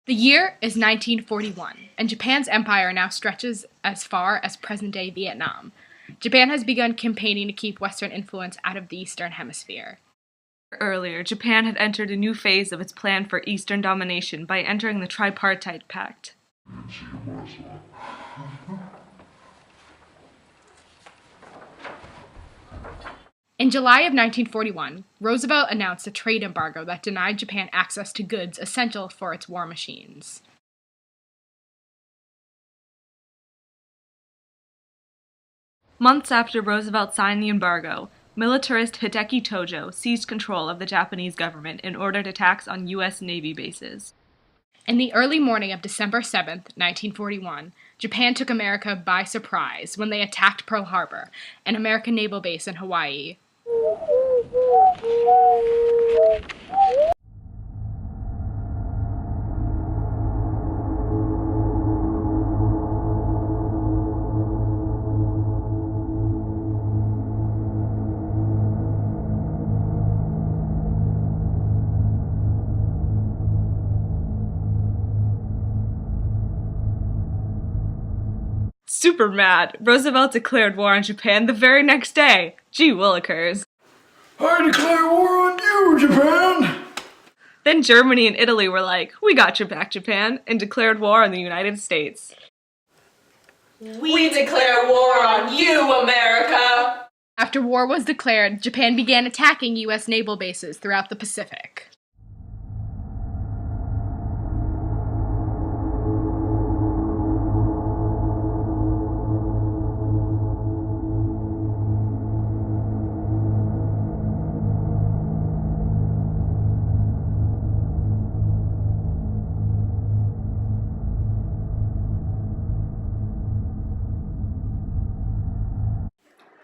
The year is 1941, and Japan's empire now stretches as far as present-day Vietnam. Japan has begun campaigning to keep Western influence out of the Eastern Hemisphere. Earlier, Japan had entered a new phase of its plan for Eastern domination by entering the Tripartite Pact. In July of 1941, Roosevelt announced a trade embargo that denied Japan access to goods essential for its war machines. Months after Roosevelt signed the embargo, militarist Hideki Tojo seized control of the Japanese government in order to tax on U.S. Navy bases. In the early morning of December 7, 1941, Japan took America by surprise when they attacked Pearl Harbor, an American naval base in Hawaii. Super mad, Roosevelt declared war on Japan the very next day. Gee willikers. I declare war on you, Japan! Then Germany and Italy were like, we got your back, Japan, and declared war on the United States. We declare war on you, America! After war was declared, Japan began attacking U.S. naval bases throughout the Pacific.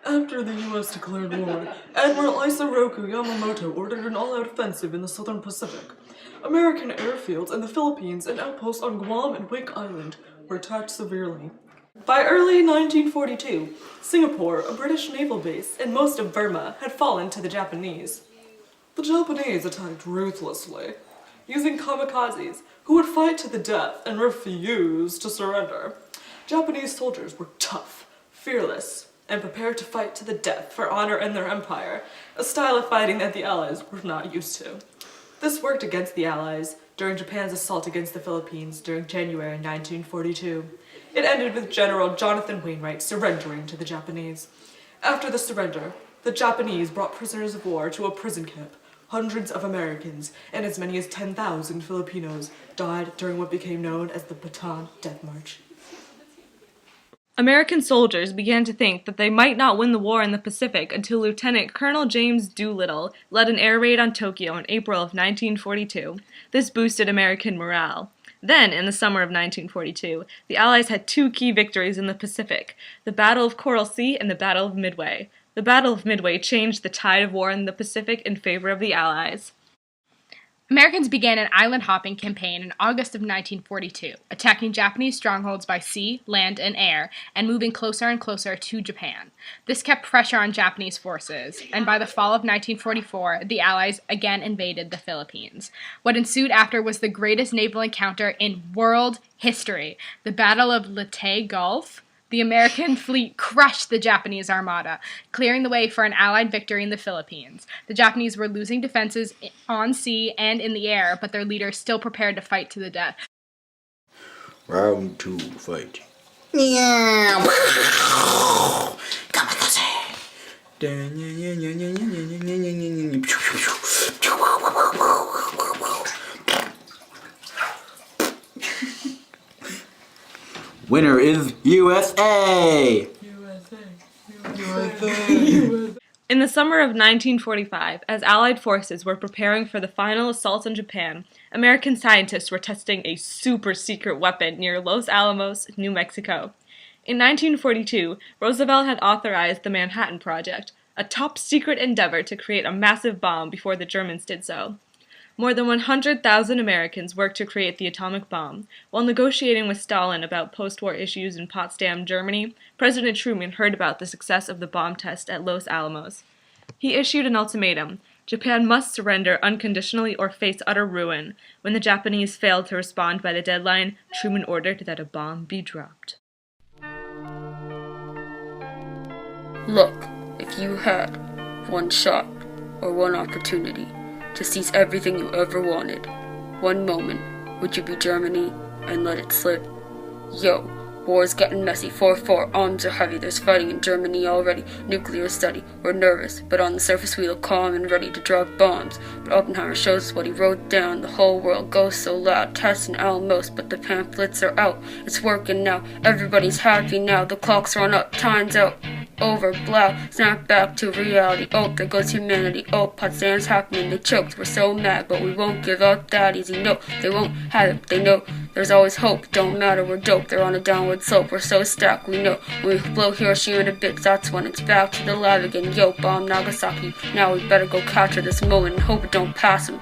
After the U.S. declared war, Admiral Isoroku Yamamoto ordered an all-out offensive in the southern Pacific. American airfields in the Philippines and outposts on Guam and Wake Island were attacked severely. By early 1942, Singapore, a British naval base, and most of Burma had fallen to the Japanese. The Japanese attacked ruthlessly, using kamikazes who would fight to the death and refuse to surrender. Japanese soldiers were tough, fearless, and prepared to fight to the death for honor and their empire, a style of fighting that the Allies were not used to. This worked against the Allies during Japan's assault against the Philippines during January 1942. It ended with General Jonathan Wainwright surrendering to the Japanese. After the surrender, the Japanese brought prisoners of war to a prison camp. Hundreds of Americans and as many as 10,000 Filipinos died during what became known as the Bataan Death March. American soldiers began to think that they might not win the war in the Pacific until Lieutenant Colonel James Doolittle led an air raid on Tokyo in April of 1942. This boosted American morale. Then, in the summer of 1942, the Allies had two key victories in the Pacific, the Battle of Coral Sea and the Battle of Midway. The Battle of Midway changed the tide of war in the Pacific in favor of the Allies. Americans began an island-hopping campaign in August of 1942, attacking Japanese strongholds by sea, land, and air, and moving closer and closer to Japan. This kept pressure on Japanese forces, and by the fall of 1944, the Allies again invaded the Philippines. What ensued after was the greatest naval encounter in world history, the Battle of Leyte Gulf. The American fleet crushed the Japanese armada, clearing the way for an Allied victory in the Philippines. The Japanese were losing defenses on sea and in the air, but their leaders still prepared to fight to the death. Round 2, fight. Winner is USA! In the summer of 1945, as Allied forces were preparing for the final assault on Japan, American scientists were testing a super-secret weapon near Los Alamos, New Mexico. In 1942, Roosevelt had authorized the Manhattan Project, a top-secret endeavor to create a massive bomb before the Germans did so. More than 100,000 Americans worked to create the atomic bomb. While negotiating with Stalin about post-war issues in Potsdam, Germany, President Truman heard about the success of the bomb test at Los Alamos. He issued an ultimatum: Japan must surrender unconditionally or face utter ruin. When the Japanese failed to respond by the deadline, Truman ordered that a bomb be dropped. Look, if you had one shot or one opportunity to seize everything you ever wanted, one moment, would you be Germany and let it slip? Yo, war's getting messy, 4-4, arms are heavy, there's fighting in Germany already, nuclear study, we're nervous, but on the surface we look calm and ready to drop bombs. But Oppenheimer shows us what he wrote down, the whole world goes so loud, tests and Alamos, but the pamphlets are out, it's working now, everybody's happy now, the clock's run up, time's out. Over, blah, snap back to reality. Oh, there goes humanity. Oh, Potsdam's happening. They choked. We're so mad, but we won't give up that easy. No, they won't have it. They know there's always hope. Don't matter, we're dope. They're on a downward slope. We're so stacked. We know when we blow Hiroshima to bits, that's when it's back to the lab again. Yo, bomb Nagasaki. Now we better go capture this moment and hope it don't pass them.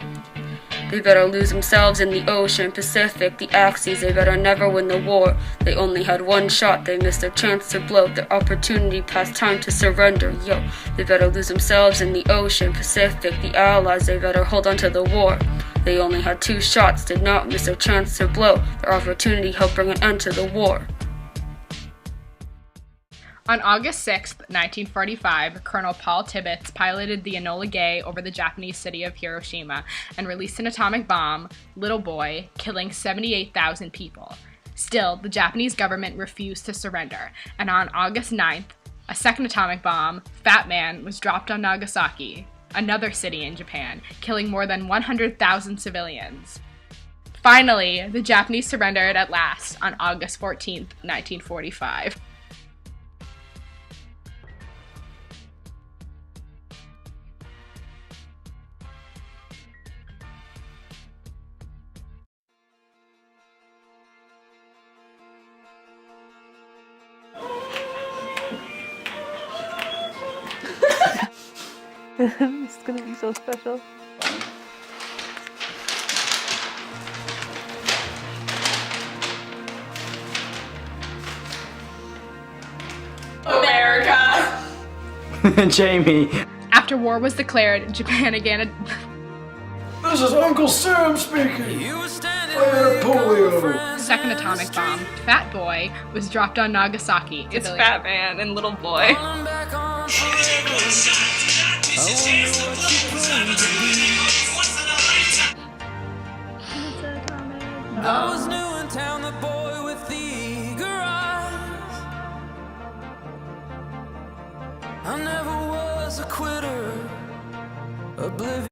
They better lose themselves in the ocean, Pacific, the Axis. They better never win the war. They only had one shot. They missed their chance to blow. Their opportunity past time to surrender. Yo, they better lose themselves in the ocean, Pacific, the Allies. They better hold on to the war. They only had 2 shots. Did not miss their chance to blow. Their opportunity helped bring an end to the war. On August 6, 1945, Colonel Paul Tibbets piloted the Enola Gay over the Japanese city of Hiroshima and released an atomic bomb, Little Boy, killing 78,000 people. Still, the Japanese government refused to surrender, and on August 9th, a second atomic bomb, Fat Man, was dropped on Nagasaki, another city in Japan, killing more than 100,000 civilians. Finally, the Japanese surrendered at last on August 14, 1945. This is gonna be so special. America! Jamie. After war was declared, Japan again. This is Uncle Sam speaking. I had polio. The second atomic bomb, Fat Boy, was dropped on Nagasaki. It's Fat Man and Little Boy. I was new in town, the boy with the eager eyes. I never was a quitter.